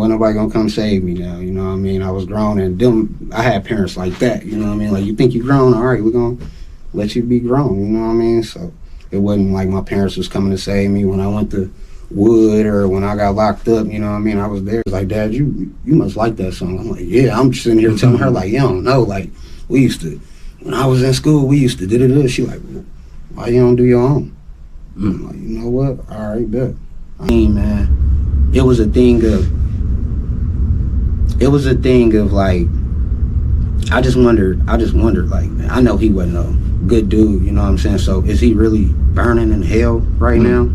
Wasn't nobody gonna come save me now, you know what I mean? I was grown, and I had parents like that, you know what I mean? Like, you think you grown, all right, we're gonna let you be grown, you know what I mean? So it wasn't like my parents was coming to save me when I went to Wood or when I got locked up, you know what I mean? I was there. It's like, Dad, you must like that song. I'm like, yeah. I'm sitting here telling her, like, you don't know. Like, we used to, when I was in school, we used to da-da-da. She like, well, why you don't do your own? I'm like, you know what? All right, bet. I mean, man, it was a thing of like, I just wondered, like, man, I know he wasn't a good dude, you know what I'm saying? So is he really burning in hell right now?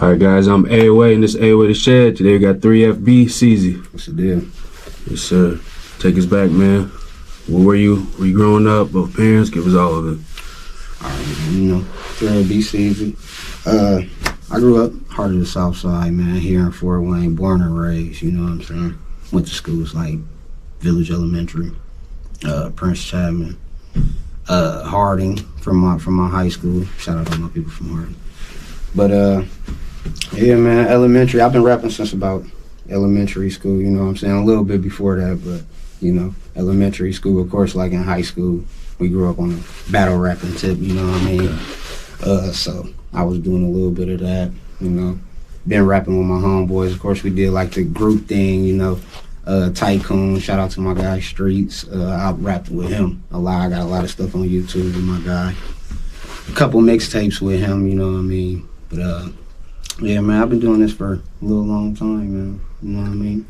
All right, guys, I'm A-Way, and this A-Way The Shed. Today we got 3FB, Cezzy. What's the deal? Yes, sir. Take us back, man. Where were you? Were you growing up? Both parents? Give us all of it. All right, you know, 3FB, Cezzy. I grew up heart of the South Side, man, here in Fort Wayne, born and raised, you know what I'm saying? Went to schools like Village Elementary, Prince Chapman, Harding from my high school. Shout out to all my people from Harding. But yeah, man, elementary. I've been rapping since about elementary school, you know what I'm saying? A little bit before that, but, you know, elementary school, of course, like in high school, we grew up on a battle rapping tip, you know what I mean? So I was doing a little bit of that, you know. Been rapping with my homeboys. Of course, we did like the group thing, you know. Tycoon, shout out to my guy Streets. I rapped with him a lot. I got a lot of stuff on YouTube with my guy. A couple mixtapes with him, you know what I mean? But yeah, man, I've been doing this for a little long time, man. You know what I mean?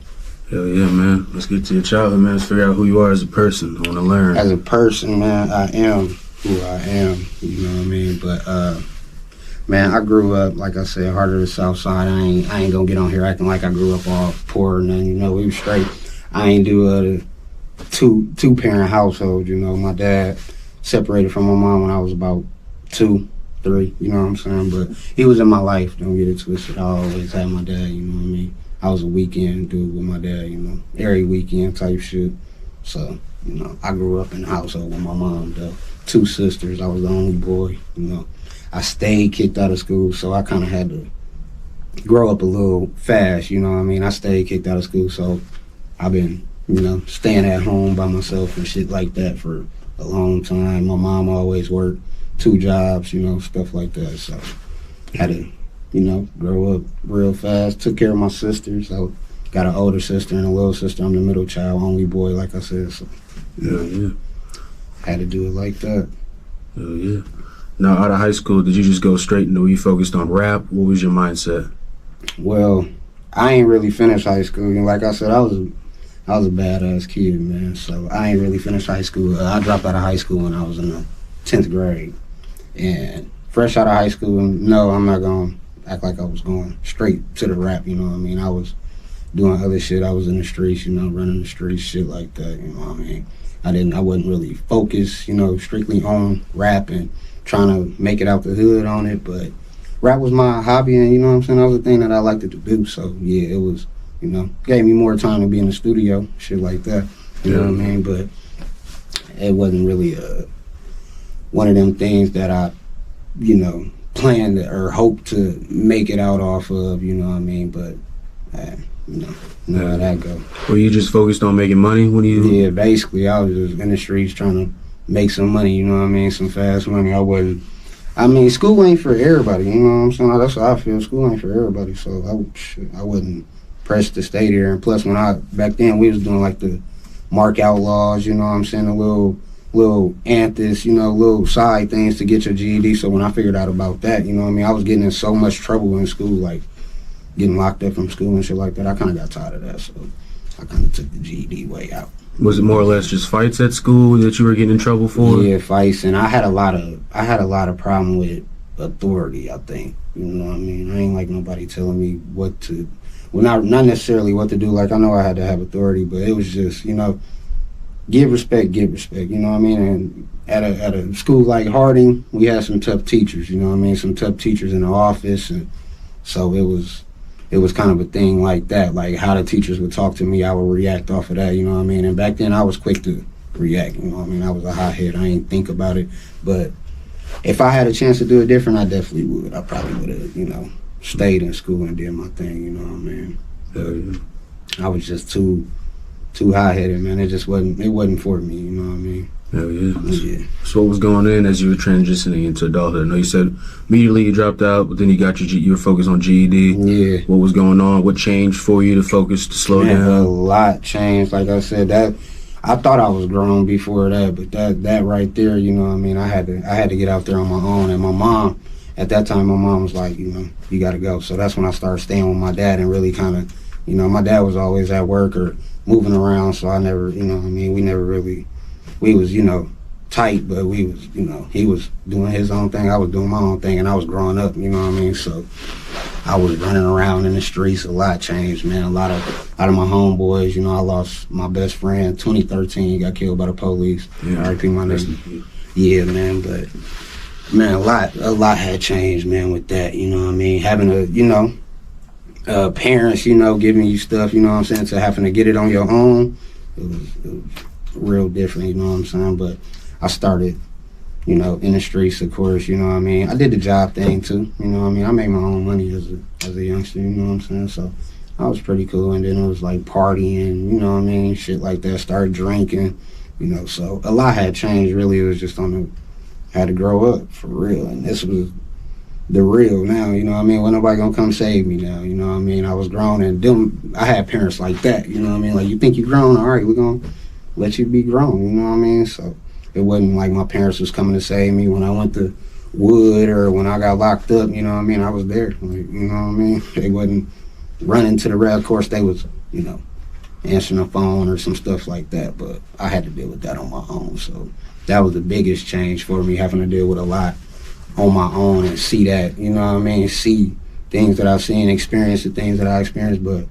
Hell yeah, man. Let's get to your childhood, man. Let's figure out who you are as a person. I want to learn. As a person, man, I am who I am, you know what I mean? But man, I grew up, like I said, heart of the South Side. I ain't gonna get on here acting like I grew up all poor and then, you know, we were straight. I ain't do a two-parent household, you know. My dad separated from my mom when I was about 2, 3, you know what I'm saying? But he was in my life, don't get it twisted. I always had my dad, you know what I mean? I was a weekend dude with my dad, you know, every weekend type shit. So, you know, I grew up in the household with my mom, though. 2 sisters, I was the only boy, you know. I stayed kicked out of school, so I kind of had to grow up a little fast, you know what I mean? I stayed kicked out of school, so I've been, you know, staying at home by myself and shit like that for a long time. My mom always worked 2 jobs, you know, stuff like that. So had to, you know, grow up real fast. Took care of my sisters. I got an older sister and a little sister. I'm the middle child, only boy, like I said. So yeah. Had to do it like that. Hell yeah. Now, out of high school, did you just go straight into, were you focused on rap? What was your mindset? Well, I ain't really finished high school. And like I said, I was a badass kid, man. So I ain't really finished high school. I dropped out of high school when I was in the 10th grade. And fresh out of high school, no, I'm not going to act like I was going straight to the rap, you know what I mean? I was doing other shit. I was in the streets, you know, running the streets, shit like that, you know what I mean? I wasn't really focused, you know, strictly on rap and trying to make it out the hood on it, but rap was my hobby, and you know what I'm saying, that was the thing that I liked to do. So yeah, it was, you know, gave me more time to be in the studio, shit like that, you know what I mean? But it wasn't really one of them things that I, you know, planned or hoped to make it out off of, you know what I mean? But you know how that go. Were you just focused on making money when you? Yeah, basically, I was just in the streets trying to make some money, you know what I mean, some fast money. I mean, school ain't for everybody, you know what I'm saying? That's how I feel. School ain't for everybody, so I wasn't pressed to stay there. And plus, back then, we was doing like the Mark Outlaws, you know what I'm saying, the little anthus, you know, little side things to get your GED. So when I figured out about that, you know what I mean, I was getting in so much trouble in school, like getting locked up from school and shit like that. I kind of got tired of that, so I kind of took the GED way out. Was it more or less just fights at school that you were getting in trouble for? Yeah, fights, and I had a lot of problem with authority, I think. You know what I mean? I ain't like nobody telling me what to, well, not necessarily what to do. Like, I know I had to have authority, but it was just, you know, give respect, you know what I mean? And at a school like Harding, we had some tough teachers, you know what I mean? Some tough teachers in the office, and so it was kind of a thing like that, like how the teachers would talk to me, I would react off of that, you know what I mean? And back then I was quick to react, you know what I mean? I was a hothead, I ain't think about it, but if I had a chance to do it different, I definitely would. I probably would have, you know, stayed in school and did my thing, you know what I mean? I was just too high headed, man. It wasn't for me. You know what I mean? Hell yeah. Yeah. So what was going on as you were transitioning into adulthood? I know you said immediately you dropped out, but then you got you were focused on GED. Yeah. What was going on? What changed for you to focus, to slow Man, a down? lot changed. Like I said, that I thought I was grown before that, but that right there, you know what I mean? I had to get out there on my own. And my mom, at that time, my mom was like, you know, you got to go. So that's when I started staying with my dad and really kind of, you know, my dad was always at work or moving around, so I never, you know what I mean? We was, you know, tight, but we was, you know, he was doing his own thing, I was doing my own thing, and I was growing up, you know what I mean? So I was running around in the streets. A lot changed, man. A lot of my homeboys, you know, I lost my best friend 2013. He got killed by the police. Yeah. R.I.P. my nigga. Yeah, man, but man, a lot had changed, man, with that, you know what I mean? Having a, you know, parents, you know, giving you stuff, you know what I'm saying, to having to get it on your own, it was real different, you know what I'm saying? But I started, you know, in the streets, of course, you know what I mean? I did the job thing too, you know what I mean? I made my own money as a youngster, you know what I'm saying? So I was pretty cool, and then it was like partying, you know what I mean? Shit like that, started drinking, you know, so a lot had changed, really. It was just had to grow up, for real, and this was the real now, you know what I mean? When nobody gonna come save me now, you know what I mean? I was grown, and I had parents like that, you know what I mean? Like, you think you grown, all right, we're gonna let you be grown, you know what I mean? So it wasn't like my parents was coming to save me when I went to Wood or when I got locked up, you know what I mean? I was there, like, you know what I mean? They wasn't running to the red. Of course, they was, you know, answering the phone or some stuff like that, but I had to deal with that on my own. So that was the biggest change for me, having to deal with a lot on my own and see that, you know what I mean? See things that I've seen, experience the things that I experienced, but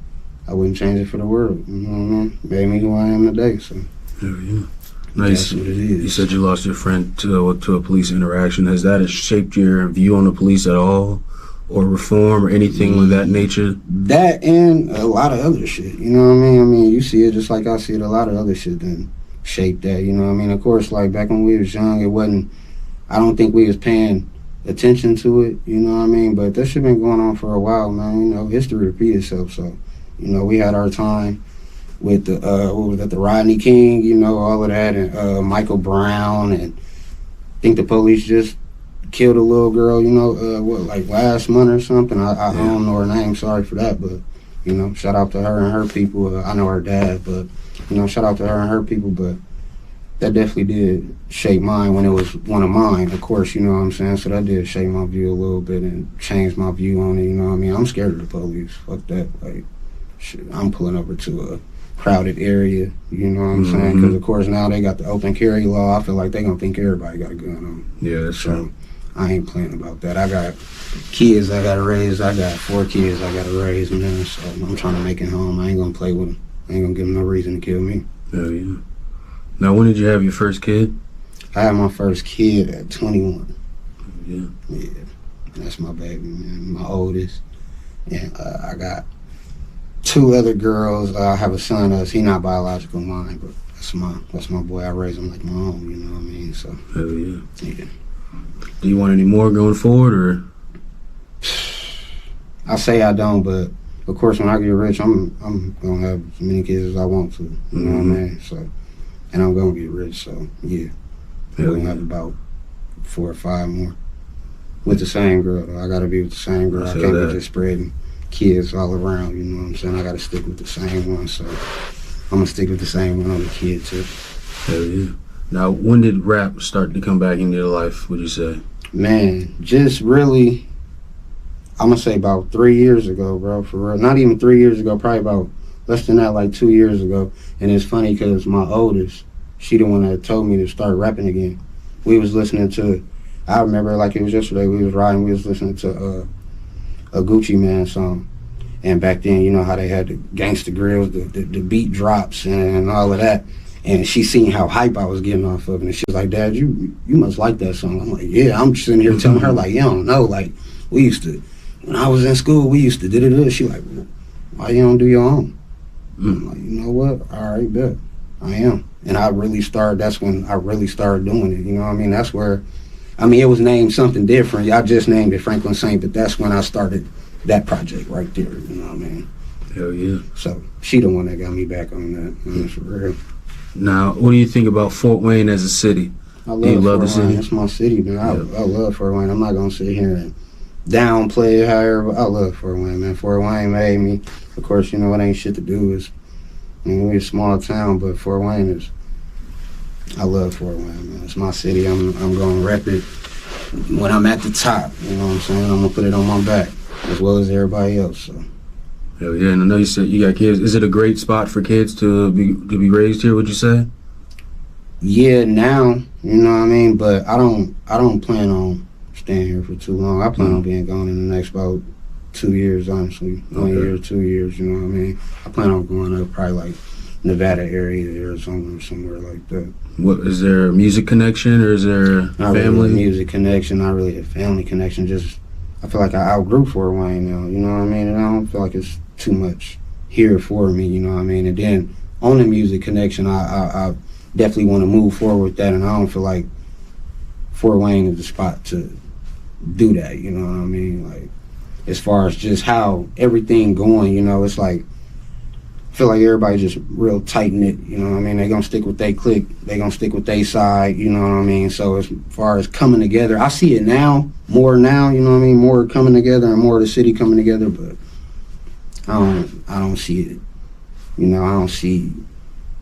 I wouldn't change it for the world, you know what I mean? Made me who I am today, so. Yeah. Nice. That's what it is. You said you lost your friend to a police interaction. Has that shaped your view on the police at all, or reform, or anything of that nature? That and a lot of other shit. You know what I mean? I mean, you see it just like I see it. A lot of other shit then shaped that. You know what I mean? Of course, like back when we was young, it wasn't. I don't think we was paying attention to it. You know what I mean? But that shit been going on for a while, man. You know, history repeats itself. So, you know, we had our time with the what was that, the Rodney King, you know, all of that, and Michael Brown, and I think the police just killed a little girl, you know, like last month or something. I don't know her name, sorry for that, but, you know, shout out to her and her people. I know her dad, but, you know, shout out to her and her people, but that definitely did shape mine when it was one of mine, of course, you know what I'm saying? So that did shape my view a little bit and change my view on it, you know what I mean? I'm scared of the police, fuck that, like, shit, I'm pulling over to a crowded area, you know what I'm saying? Because of course now they got the open carry law. I feel like they gonna think everybody got a gun on. Yeah, that's true. I ain't playing about that. I got kids I gotta raise. I got 4 kids I gotta raise, man. So I'm trying to make it home. I ain't gonna play with them. I ain't gonna give them no reason to kill me. Hell yeah. Now, when did you have your first kid? I had my first kid at 21. Yeah. Yeah, that's my baby, man. My oldest, and I got 2 other girls. I have a son. He not biological mine, but that's my boy. I raise him like my own. You know what I mean? So. Hell yeah. Yeah. Do you want any more going forward, or? I say I don't, but of course when I get rich, I'm gonna have as many kids as I want to. You know what I mean? So, and I'm gonna get rich. So yeah, I'm gonna have about 4 or 5 more with the same girl. Though. I gotta be with the same girl. I can't be just spreading kids all around, you know what I'm saying? I gotta stick with the same one, so I'm gonna stick with the same one on the kid too. Hell yeah. Now, when did rap start to come back into your life, would you say? Man, just really, I'm gonna say about 3 years ago, bro, for real. Not even 3 years ago, probably about less than that, like 2 years ago. And it's funny because my oldest, she the one that told me to start rapping again. We was listening to, I remember like it was yesterday, we was riding, we was listening to a Gucci Man song. And back then, you know how they had the gangsta grills, the beat drops and all of that. And she seen how hype I was getting off of it. And she was like, Dad, you must like that song. I'm like, yeah. I'm sitting here telling her, like, you don't know. Like, we used to, when I was in school, we used to do. She like, well, why you don't do your own? I'm like, you know what? All right, bet. I am. And that's when I really started doing it. You know what I mean? That's where, I mean, it was named something different. I just named it Franklin Saint, but that's when I started that project right there. You know what I mean? Hell yeah. So she the one that got me back on that. That's for real. Now, what do you think about Fort Wayne as a city? I Do you love the Fort Wayne. city? That's my city, man. Yeah. I love Fort Wayne. I'm not gonna sit here and downplay it, however. I love Fort Wayne, man. Fort Wayne made me. Of course, you know, it ain't shit to do. We're a small town, but Fort Wayne is. I love Fort Wayne, man. It's my city. I'm gonna rep it when I'm at the top. You know what I'm saying? I'm gonna put it on my back as well as everybody else. So. Hell yeah. And I know you said you got kids. Is it a great spot for kids to be raised here, would you say? Yeah, now, you know what I mean, but I don't plan on staying here for too long. I plan on being gone in the next about 2 years, honestly. 1 year, 2 years, you know what I mean? I plan on going up probably like Nevada area, Arizona, or somewhere like that. What is there a music connection or is there Not family? really a music connection, not really a family connection, just I feel like I outgrew Fort Wayne now, you know what I mean? And I don't feel like it's too much here for me, you know what I mean? And then on the music connection, I definitely want to move forward with that, and I don't feel like Fort Wayne is the spot to do that, you know what I mean? Like, as far as just how everything going, you know, it's like, I feel like everybody's just real tight-knit, you know what I mean? They gonna stick with they clique, they gonna stick with they side, you know what I mean? So as far as coming together, I see it now, you know what I mean? More coming together and more of the city coming together, but I don't see it. You know, I don't see,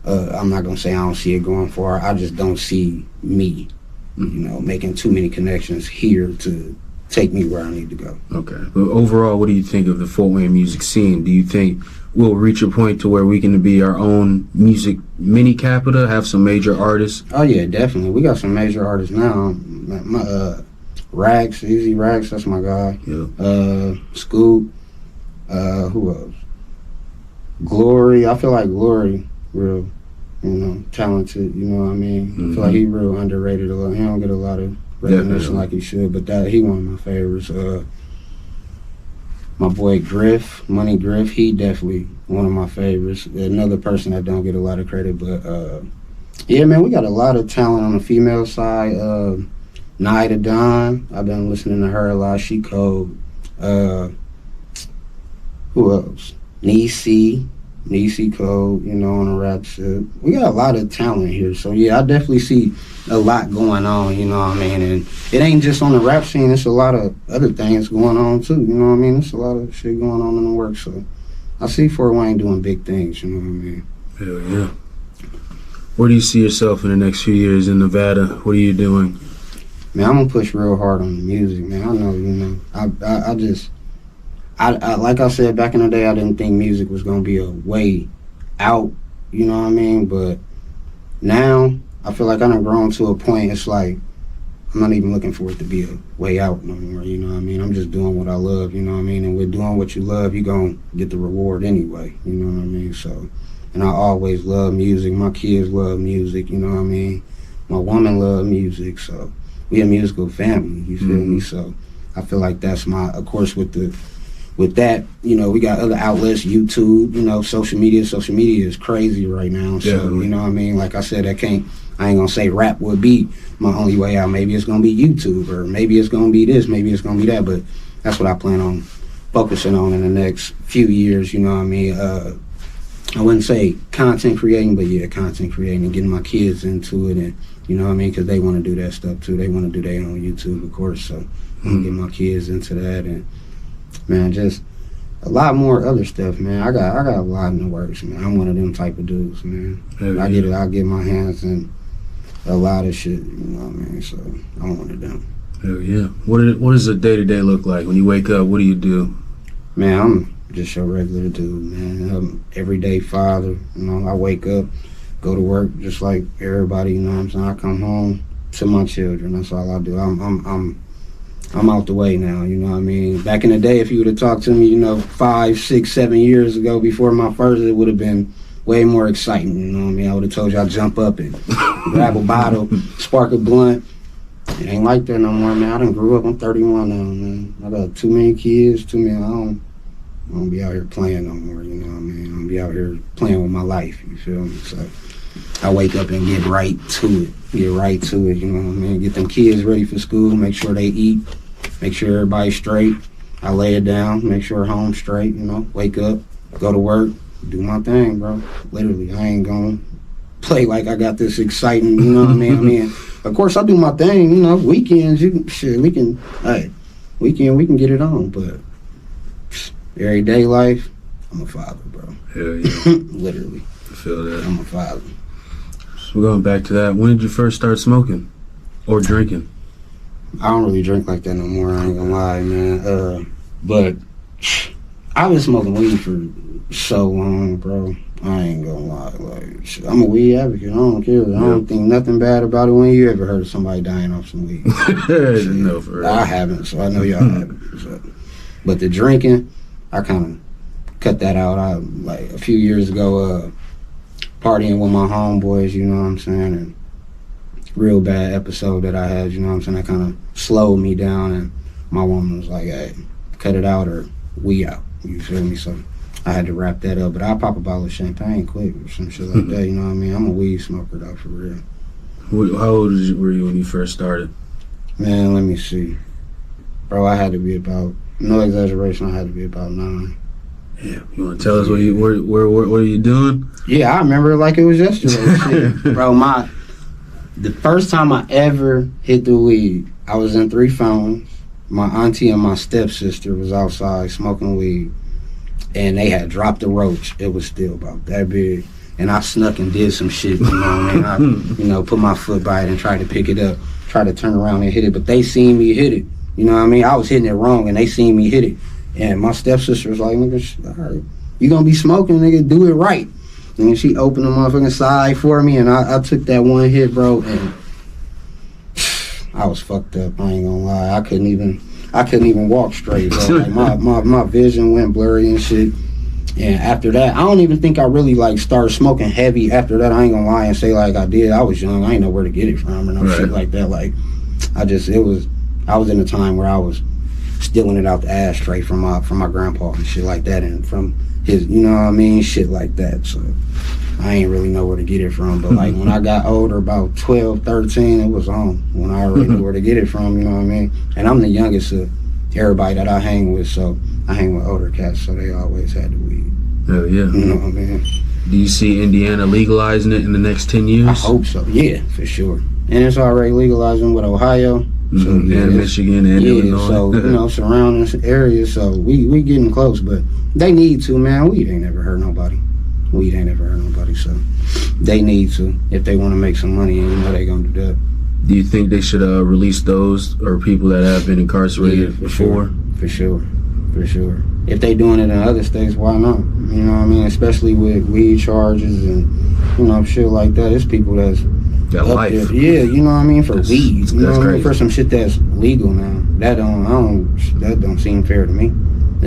I'm not gonna say I don't see it going far, I just don't see me, you know, making too many connections here to take me where I need to go. Okay. But overall, what do you think of the Fort Wayne music scene? Do you think we'll reach a point to where we can be our own music mini capital, have some major artists? Oh yeah, definitely. We got some major artists now. Rags, Cezzy Rags, that's my guy. Yeah. Scoop. Who else? Glory. I feel like Glory, real, you know, talented. You know what I mean? Mm-hmm. I feel like he real underrated a lot. He don't get a lot of recognition like he should, but that he one of my favorites. My boy Griff, Money Griff, he definitely one of my favorites. Another person that don't get a lot of credit, but yeah, man, we got a lot of talent on the female side. Nida Dawn, I've been listening to her a lot. She cold. Who else? Niecy Code, you know, on the rap shit. We got a lot of talent here, so yeah, I definitely see a lot going on, you know what I mean? And it ain't just on the rap scene, it's a lot of other things going on too, you know what I mean? There's a lot of shit going on in the works, so I see Fort Wayne doing big things, you know what I mean? Hell yeah. Where do you see yourself in the next few years in Nevada? What are you doing? Man, I'm gonna push real hard on the music, man. I know, you know, I just, like I said back in the day, I didn't think music was gonna be a way out, you know what I mean? But now I feel like I done grown to a point. It's like I'm not even looking for it to be a way out no more. You know what I mean? I'm just doing what I love. You know what I mean? And with doing what you love, you gonna get the reward anyway. You know what I mean? So, and I always love music. My kids love music. You know what I mean? My woman love music. So we a musical family. You feel me? So I feel like that's my, of course, with that, you know, we got other outlets, YouTube, you know, social media. Social media is crazy right now. So, Definitely. you know what I mean? Like I said, I ain't gonna say rap would be my only way out. Maybe it's gonna be YouTube, or maybe it's gonna be this, maybe it's gonna be that, but that's what I plan on focusing on in the next few years, you know what I mean? I wouldn't say content creating, but yeah, content creating and getting my kids into it, and you know what I mean? Because they want to do that stuff too. They want to do their own YouTube, of course, so I'm gonna get my kids into that, and man, just a lot more other stuff, man. I got a lot in the works, man. I'm one of them type of dudes, man. I get my hands in a lot of shit, you know what I mean? So I'm one of them. Hell yeah. What does a day-to-day look like? When you wake up, what do you do? Man, I'm just your regular dude, man. I'm everyday father, you know. I wake up, go to work just like everybody, you know what I'm saying? I come home to my children. That's all I do. I'm out the way now, you know what I mean? Back in the day, if you would have talked to me, you know, 5, 6, 7 years ago before my first, it would have been way more exciting, you know what I mean? I would have told you I'd jump up and grab a bottle, spark a blunt. It ain't like that no more, man. I done grew up. I'm 31 now, man. I got too many kids, I don't be out here playing no more, you know what I mean? I don't be out here playing with my life, you feel me? So I wake up and get right to it, you know what I mean? Get them kids ready for school, make sure they eat, make sure everybody's straight. I lay it down, make sure home's straight, you know, wake up, go to work, do my thing, bro. Literally, I ain't gonna play like I got this exciting, you know what I mean? I mean, of course I do my thing, you know, weekends, we can get it on, but everyday life, I'm a father, bro. Hell yeah. Literally. I feel that. I'm a father. So we're going back to that. When did you first start smoking or drinking? I don't really drink like that no more, I ain't gonna lie, man. But I've been smoking weed for so long, bro. I ain't gonna lie. Like, shit, I'm a weed advocate. I don't care. I don't think nothing bad about it. When you ever heard of somebody dying off some weed? No, for real. I haven't, so I know y'all haven't. So. But the drinking, I kind of cut that out. I like a few years ago, partying with my homeboys. You know what I'm saying? And real bad episode that I had. You know what I'm saying? That kind of slowed me down, and my woman was like, "Hey, cut it out or we out." You feel me? So I had to wrap that up. But I'll pop a bottle of champagne quick or some shit like that. You know what I mean? I'm a weed smoker though, for real. How old were you when you first started? Man, let me see. Bro, I had to be about, no exaggeration, I had to be about 9. Yeah, you want to tell us what are you doing? Yeah, I remember it like it was yesterday. Shit. Bro, the first time I ever hit the weed, I was in 3 Fountains. My auntie and my stepsister was outside smoking weed, and they had dropped the roach. It was still about that big. And I snuck and did some shit, you know what I mean? I, put my foot by it and tried to pick it up, try to turn around and hit it, but they seen me hit it. You know what I mean? I was hitting it wrong, and they seen me hit it. And my stepsister was like, nigga, all right, you gonna be smoking, nigga, do it right. And she opened the motherfucking side for me, and I took that one hit, bro, and I was fucked up, I ain't gonna lie. I couldn't even walk straight, bro. Like my vision went blurry and shit. And after that, I don't even think I really like started smoking heavy after that. I ain't gonna lie and say like I did. I was young. I ain't know where to get it from or no shit like that. Like I was in a time where I was stealing it out the ashtray from my grandpa and shit like that, and from his, you know what I mean, shit like that. So I ain't really know where to get it from. But like when I got older, about 12, 13, it was on. When I already knew where to get it from, you know what I mean? And I'm the youngest of everybody that I hang with, so I hang with older cats, so they always had the weed. Hell yeah. You know what I mean? Do you see Indiana legalizing it in the next 10 years? I hope so. Yeah, for sure. And it's already legalizing with Ohio. So, and Michigan and Illinois. So, surrounding areas. So we getting close, but they need to, man. Weed ain't never hurt nobody. So they need to if they want to make some money, and you know they gonna do that. Do you think they should release those or people that have been incarcerated before? For sure. If they doing it in other states, why not? You know what I mean? Especially with weed charges and shit like that. It's people that's got life. There. Yeah, you know what I mean? For weed, you know what I mean? For some shit that's legal now. That don't seem fair to me.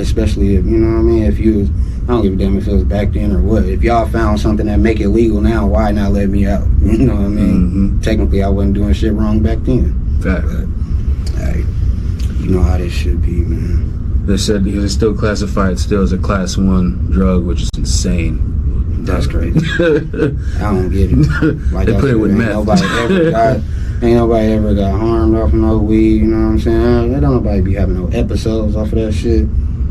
Especially if, you know what I mean? If you, I don't give a damn if it was back then or what. If y'all found something that make it legal now, why not let me out? You know what I mean? Mm-hmm. Technically, I wasn't doing shit wrong back then. Fact. But, hey, you know how this should be, man. They said because it's still classified still as a class 1 drug, which is insane. That's crazy. I don't get it. Like they put it with meth. Ain't nobody ever got harmed off of no weed, you know what I'm saying? Don't nobody be having no episodes off of that shit.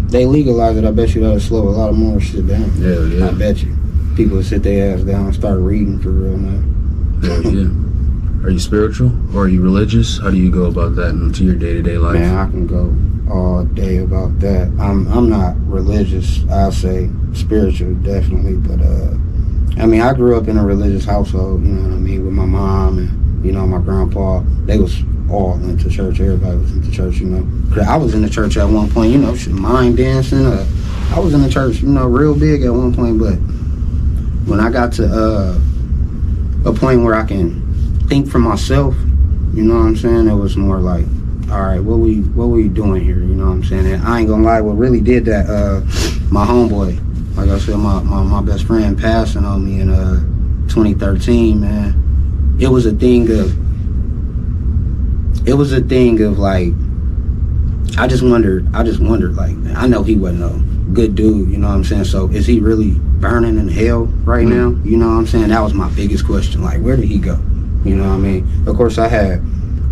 They legalize it, I bet you that'll slow a lot of more shit down. Yeah. I bet you. People will sit their ass down and start reading for real now. Yeah. Are you spiritual or are you religious? How do you go about that into your day-to-day life? Man, I can go all day about that. I'm not religious. I'll say spiritual, definitely. But, I mean, I grew up in a religious household, you know what I mean, with my mom and, you know, my grandpa. They was all into church. Everybody was into church, you know. I was in the church at one point, you know, mime dancing. I was in the church, you know, real big at one point. But when I got to a point where I can think for myself, you know what I'm saying, it was more like, all right, what we doing here, you know what I'm saying? And I ain't gonna lie, what really did that, my homeboy, like I said, my best friend passing on me in 2013, man. It was a thing of like, I just wondered like, man, I know he wasn't no good dude, you know what I'm saying? So is he really burning in hell right now? You know what I'm saying? That was my biggest question. Like, where did he go? You know what I mean? Of course, I had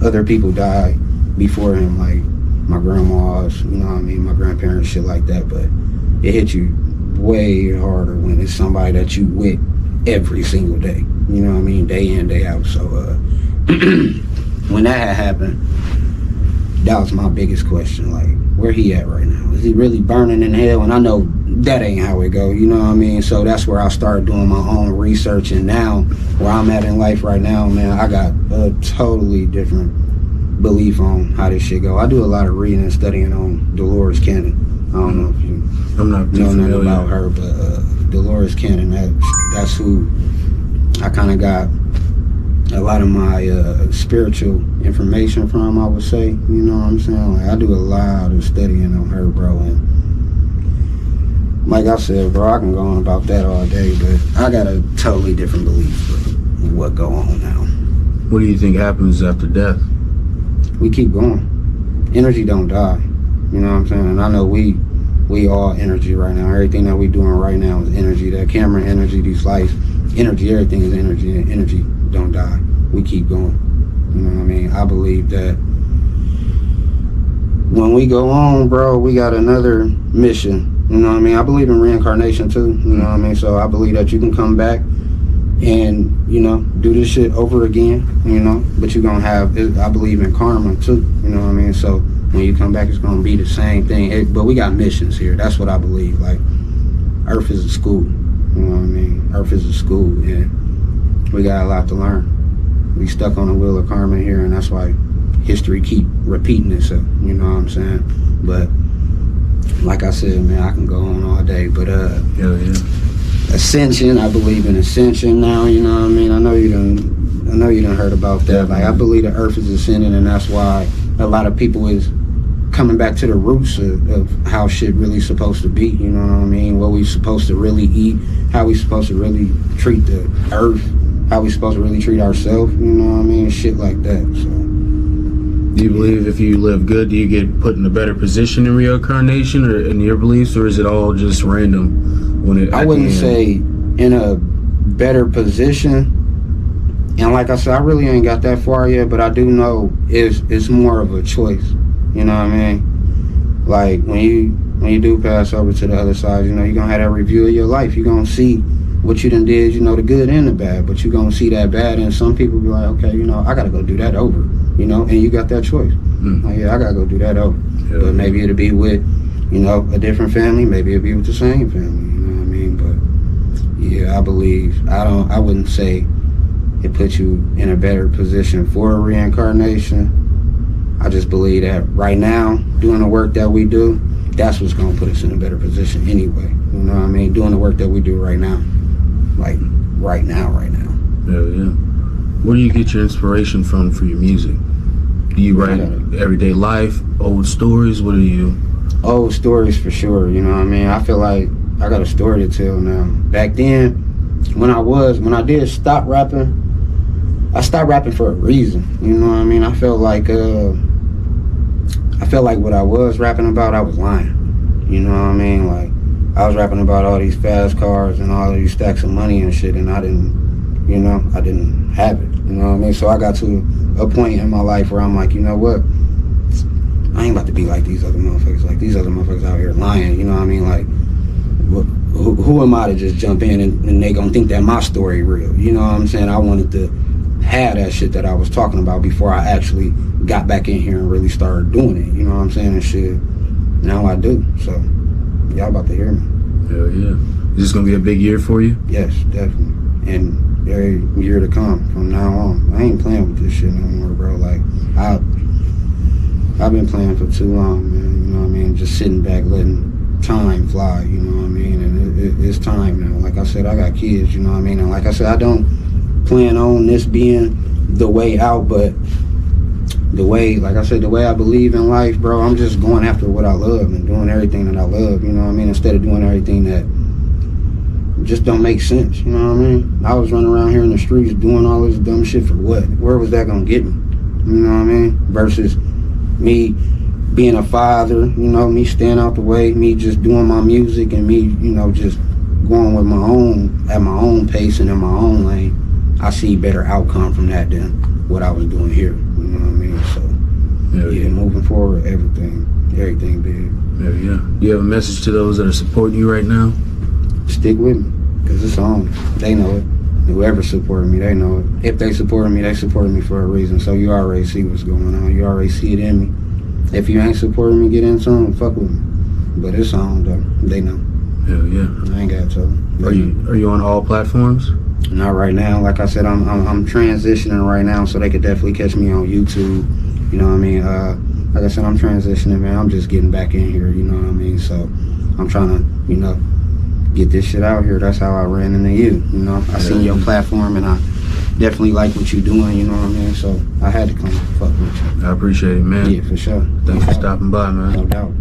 other people die before him, like my grandmas, you know what I mean, my grandparents, shit like that. But it hit you way harder when it's somebody that you with every single day. You know what I mean? Day in, day out. So when that had happened, that was my biggest question. Like, where he at right now? Is he really burning in hell? And I know that ain't how it go. You know what I mean? So that's where I started doing my own research. And now, where I'm at in life right now, man, I got a totally different belief on how this shit go. I do a lot of reading and studying on Dolores Cannon. I don't know if you I'm not know nothing familiar about her, but Dolores Cannon, that's who I kind of got a lot of my spiritual information from, I would say. You know what I'm saying? Like, I do a lot of studying on her, bro, and like I said, bro, I can go on about that all day, but I got a totally different belief of what go on now. What do you think happens after death? We keep going. Energy don't die. You know what I'm saying? And I know we all energy right now. Everything that we doing right now is energy. That camera energy, these lights, energy, everything is energy, and energy don't die. We keep going. You know what I mean? I believe that when we go on, bro, we got another mission. You know what I mean? I believe in reincarnation too. You know what I mean? So I believe that you can come back and, you know, do this shit over again, you know, but you're gonna have, I believe in karma too, you know what I mean? So when you come back, it's gonna be the same thing. But we got missions here. That's what I believe. Like, Earth is a school, you know what I mean? Earth is a school, and we got a lot to learn. We stuck on the wheel of karma here, and that's why history keep repeating itself, you know what I'm saying? But like I said, man, I can go on all day, but Hell yeah. Ascension, I believe in ascension now, you know what I mean? I know you done heard about that. Like, I believe the earth is ascending, and that's why a lot of people is coming back to the roots of how shit really supposed to be, you know what I mean? What we supposed to really eat, how we supposed to really treat the earth, how we supposed to really treat ourselves, you know what I mean? Shit like that, so. Do you believe if you live good, do you get put in a better position in reincarnation, or in your beliefs, or is it all just random? I wouldn't say in a better position. And like I said, I really ain't got that far yet, but I do know it's more of a choice. You know what I mean? Like, when you do pass over to the other side, you know, you're gonna have that review of your life. You're gonna see what you done did, you know, the good and the bad, but you're gonna see that bad, and some people be like, okay, you know, I gotta go do that over, you know, and you got that choice. Like, yeah, I gotta go do that over. But maybe it'll be with, you know, a different family, maybe it'll be with the same family, you know what I mean? But yeah, I believe, I wouldn't say it puts you in a better position for a reincarnation. I just believe that right now, doing the work that we do, that's what's gonna put us in a better position anyway. You know what I mean? Doing the work that we do right now. Like, right now. Hell yeah. Where do you get your inspiration from for your music? Do you write everyday life, old stories? What do you? Old stories for sure, you know what I mean? I feel like I got a story to tell now. Back then, when I did stop rapping, I stopped rapping for a reason. You know what I mean? I felt like what I was rapping about, I was lying. You know what I mean? Like, I was rapping about all these fast cars and all these stacks of money and shit, and I didn't have it. You know what I mean? So I got to a point in my life where I'm like, you know what? I ain't about to be like these other motherfuckers. Like, these other motherfuckers out here lying. You know what I mean? Like, who am I to just jump in and they gonna think that my story real? You know what I'm saying? I wanted to have that shit that I was talking about before I actually got back in here and really started doing it. You know what I'm saying? And shit, now I do. So y'all about to hear me. Hell yeah. Is this gonna be a big year for you? Yes, definitely. And every year to come from now on. I ain't playing with this shit no more, bro. Like, I've been playing for too long, man. You know what I mean? Just sitting back, letting time fly, you know what I mean? And it's time now. Like I said, I got kids, you know what I mean? And like I said, I don't plan on this being the way out, but the way I believe in life, bro, I'm just going after what I love and doing everything that I love, you know what I mean? Instead of doing everything that just don't make sense, you know what I mean? I was running around here in the streets doing all this dumb shit for what? Where was that gonna get me? You know what I mean? Versus me being a father, you know, me staying out the way, me just doing my music, and me, you know, just going with at my own pace and in my own lane. I see better outcome from that than what I was doing here. You know what I mean? So yeah, moving forward, everything big. Yeah. Do you have a message to those that are supporting you right now? stick with me, because it's on. They know it. Whoever supported me, they know it. If they supported me, they supported me for a reason. So you already see what's going on. You already see it in me. If you ain't supporting me, get into them, fuck with me. But it's on, though. They know. Hell yeah. I ain't got to. Are you on all platforms? Not right now. Like I said, I'm transitioning right now, so they could definitely catch me on YouTube. You know what I mean? Like I said, I'm transitioning, man. I'm just getting back in here. You know what I mean? So I'm trying to, get this shit out here. That's how I ran into you. I seen your platform, and I definitely like what you're doing. You know what I mean? So I had to come fuck with you. I appreciate it, man. Yeah, for sure. Thanks for stopping by, man. No doubt.